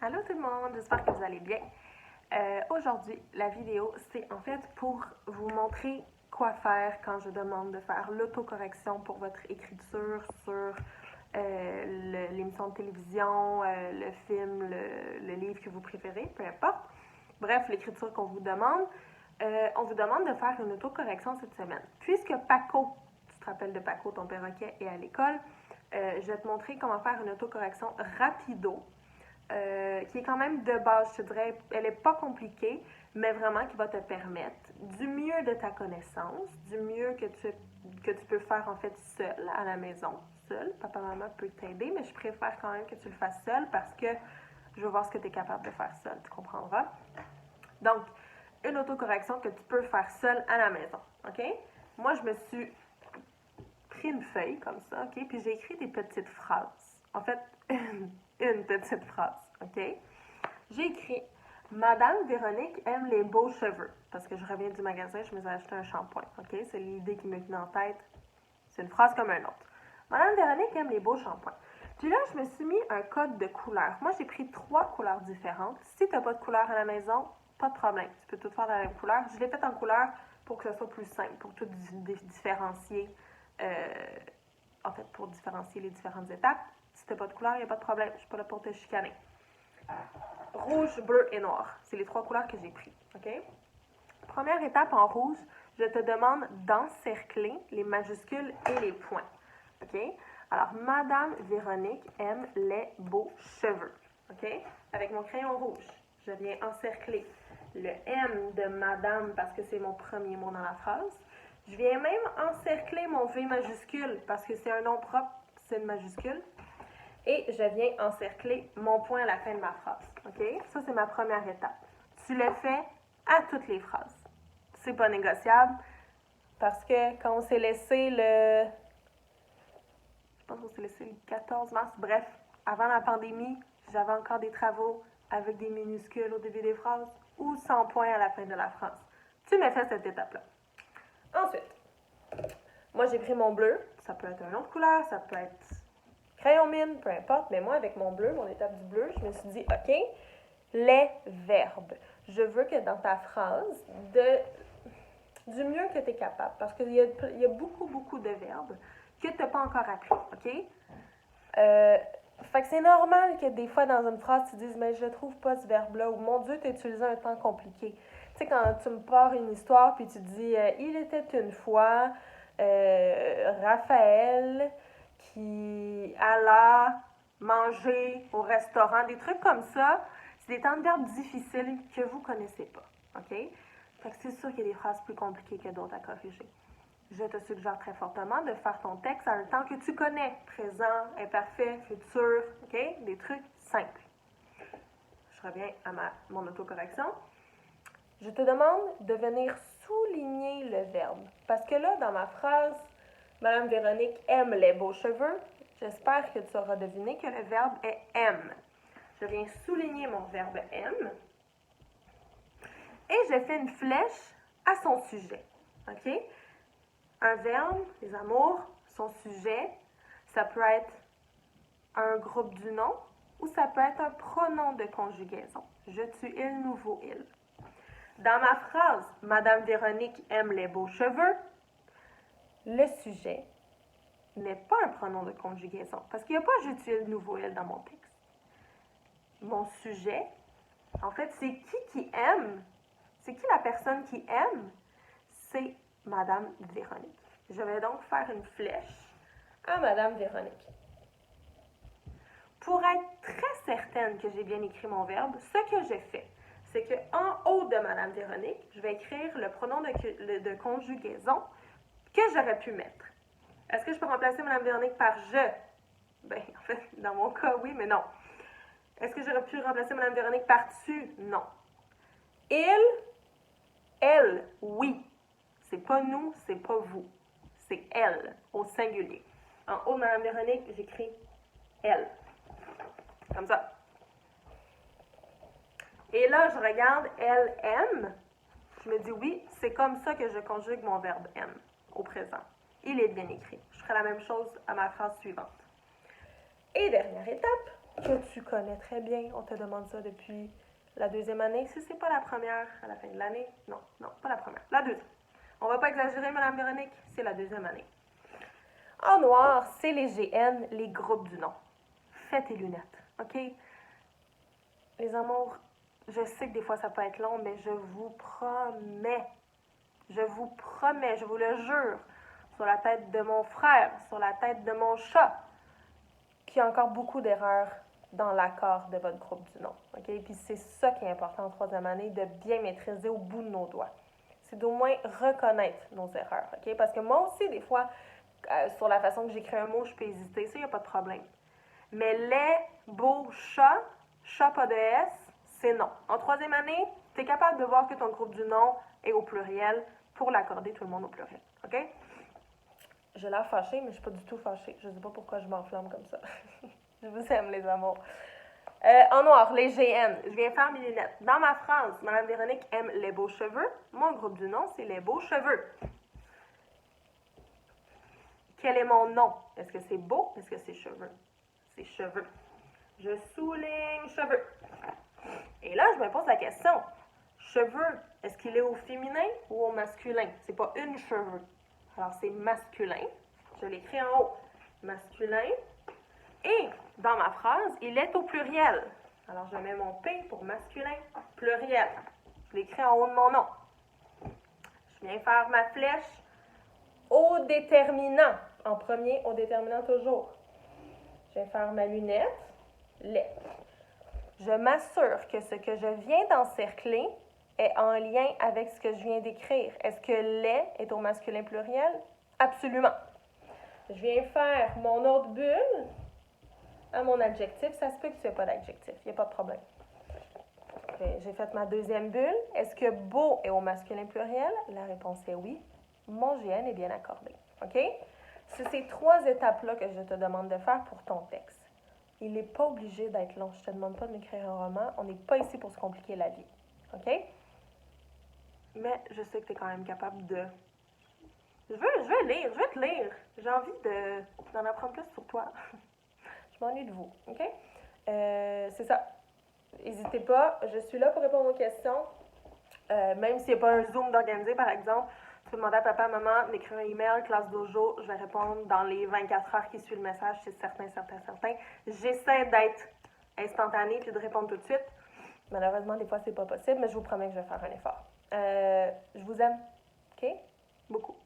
Allô tout le monde, j'espère que vous allez bien. Aujourd'hui, la vidéo, c'est en fait pour vous montrer quoi faire quand je demande de faire l'autocorrection pour votre écriture sur l'émission de télévision, le film, le livre que vous préférez, peu importe. Bref, l'écriture qu'on vous demande. On vous demande de faire une autocorrection cette semaine. Puisque Paco, tu te rappelles de Paco, ton perroquet, est à l'école, je vais te montrer comment faire une autocorrection rapido. Qui est quand même de base, je te dirais, elle n'est pas compliquée, mais vraiment qui va te permettre, du mieux de ta connaissance, du mieux que tu peux faire en fait seul à la maison, seul. Papa-maman peut t'aider, mais je préfère quand même que tu le fasses seul parce que je veux voir ce que tu es capable de faire seul, tu comprendras. Donc, une autocorrection que tu peux faire seul à la maison, ok? Moi, je me suis pris une feuille comme ça, ok? Puis j'ai écrit des petites phrases. En fait, une petite phrase, ok? J'ai écrit Madame Véronique aime les beaux cheveux. Parce que je reviens du magasin, je me suis acheté un shampoing, ok? C'est l'idée qui me vient en tête. C'est une phrase comme un autre. Madame Véronique aime les beaux shampoings. Puis là, je me suis mis un code de couleur. Moi, j'ai pris 3 couleurs différentes. Si tu n'as pas de couleur à la maison, pas de problème. Tu peux tout faire dans la même couleur. Je l'ai fait en couleur pour que ce soit plus simple, pour tout différencier. En fait, pour différencier les différentes étapes. Si tu n'as pas de couleur, il n'y a pas de problème. Je ne suis pas là pour te chicaner. Rouge, bleu et noir. C'est les 3 couleurs que j'ai prises. OK? Première étape en rouge, je te demande d'encercler les majuscules et les points. OK? Alors, Madame Véronique aime les beaux cheveux. OK? Avec mon crayon rouge, je viens encercler le M de Madame parce que c'est mon premier mot dans la phrase. Je viens même encercler mon V majuscule parce que c'est un nom propre, c'est une majuscule. Et je viens encercler mon point à la fin de ma phrase. OK? Ça, c'est ma première étape. Tu le fais à toutes les phrases. C'est pas négociable parce que quand on s'est laissé je pense qu'on s'est laissé le 14 mars, bref, avant la pandémie, j'avais encore des travaux avec des minuscules au début des phrases ou sans point à la fin de la phrase. Tu me fais cette étape-là. Ensuite, moi j'ai pris mon bleu, ça peut être une autre couleur, ça peut être crayon mine, peu importe, mais moi avec mon bleu, mon étape du bleu, je me suis dit, OK, les verbes. Je veux que dans ta phrase, du mieux que tu es capable, parce qu'il y a beaucoup de verbes que tu n'as pas encore appris, OK? Fait que c'est normal que des fois dans une phrase, tu dises, mais je trouve pas ce verbe-là, ou mon Dieu, tu as utilisé un temps compliqué. Tu sais, quand tu me pars une histoire, puis tu dis, il était une fois Raphaël qui alla manger au restaurant, des trucs comme ça, c'est des temps de verbe difficiles que vous connaissez pas, OK? Fait que c'est sûr qu'il y a des phrases plus compliquées que d'autres à corriger. Je te suggère très fortement de faire ton texte à un temps que tu connais, présent, imparfait, futur, OK? Des trucs simples. Je reviens à mon autocorrection. Je te demande de venir souligner le verbe. Parce que là, dans ma phrase, Madame Véronique aime les beaux cheveux, j'espère que tu auras deviné que le verbe est aime. Je viens souligner mon verbe aime et je fais une flèche à son sujet. OK? Un verbe, les amours, son sujet, ça peut être un groupe du nom ou ça peut être un pronom de conjugaison. Je, tu, il, nous, vous, il. Dans ma phrase, Madame Véronique aime les beaux cheveux, le sujet n'est pas un pronom de conjugaison parce qu'il n'y a pas je, tu, il, nous, vous, il dans mon texte. Mon sujet, en fait, c'est qui aime? C'est qui la personne qui aime? C'est Madame Véronique. Je vais donc faire une flèche à Madame Véronique. Pour être très certaine que j'ai bien écrit mon verbe, ce que j'ai fait, c'est qu'en haut de Madame Véronique, je vais écrire le pronom de conjugaison que j'aurais pu mettre. Est-ce que je peux remplacer Madame Véronique par je? Ben, en fait, dans mon cas, oui, mais non. Est-ce que j'aurais pu remplacer Madame Véronique par tu? Non. Il, elle, oui. C'est pas nous, c'est pas vous. C'est elle, au singulier. En haut de Madame Véronique, j'écris elle. Comme ça. Et là, je regarde elle aime. Je me dis oui, c'est comme ça que je conjugue mon verbe aime au présent. Il est bien écrit. Je ferai la même chose à ma phrase suivante. Et dernière étape, que tu connais très bien. On te demande ça depuis la deuxième année. Si c'est pas la première à la fin de l'année, non, pas la première, la deuxième. On va pas exagérer, Madame Véronique, c'est la deuxième année. En noir, c'est les GN, les groupes du nom. Fais tes lunettes, OK? Les amours, je sais que des fois ça peut être long, mais je vous promets, je vous le jure, sur la tête de mon frère, sur la tête de mon chat, qu'il y a encore beaucoup d'erreurs dans l'accord de votre groupe du nom. Okay? Puis c'est ça qui est important en troisième année, de bien maîtriser au bout de nos doigts. C'est d'au moins reconnaître nos erreurs. Okay? Parce que moi aussi, des fois, sur la façon que j'écris un mot, je peux hésiter. Ça, il n'y a pas de problème. Mais les beaux chats, chat pas de S, c'est non. En troisième année, tu es capable de voir que ton groupe du nom est au pluriel pour l'accorder tout le monde au pluriel. OK? Je l'ai fâchée, mais je ne suis pas du tout fâchée. Je ne sais pas pourquoi je m'enflamme comme ça. Je vous aime, les amours. En noir, les GN. Je viens faire mes lunettes. Dans ma phrase, Mme Véronique aime les beaux cheveux. Mon groupe du nom, c'est les beaux cheveux. Quel est mon nom? Est-ce que c'est beau? Est-ce que c'est cheveux? C'est cheveux. Je souligne cheveux. Et là, je me pose la question. Cheveux, est-ce qu'il est au féminin ou au masculin? C'est pas une cheveux. Alors, c'est masculin. Je l'écris en haut. Masculin. Et dans ma phrase, il est au pluriel. Alors, je mets mon P pour masculin, pluriel. Je l'écris en haut de mon nom. Je viens faire ma flèche au déterminant. En premier, au déterminant toujours. Je viens faire ma lunette, les. Je m'assure que ce que je viens d'encercler est en lien avec ce que je viens d'écrire. Est-ce que les est au masculin pluriel? Absolument. Je viens faire mon autre bulle à mon adjectif. Ça se peut que tu n'aies pas d'adjectif. Il n'y a pas de problème. J'ai fait ma deuxième bulle. Est-ce que beau est au masculin pluriel? La réponse est oui. Mon GN est bien accordé. OK? C'est ces trois étapes-là que je te demande de faire pour ton texte. Il n'est pas obligé d'être long. Je ne te demande pas de m'écrire un roman. On n'est pas ici pour se compliquer la vie. OK? Mais je sais que tu es quand même capable de... Je veux lire, je veux te lire. J'ai envie d'en apprendre plus sur toi. Je m'ennuie de vous. OK? C'est ça. N'hésitez pas. Je suis là pour répondre aux questions. Même s'il n'y a pas un Zoom d'organiser, par exemple, tu peux demander à papa, maman d'écrire un email, classe dojo, je vais répondre dans les 24 heures qui suivent le message, c'est certain. J'essaie d'être instantanée puis de répondre tout de suite. Malheureusement, des fois, c'est pas possible, mais je vous promets que je vais faire un effort. Je vous aime. OK? Beaucoup.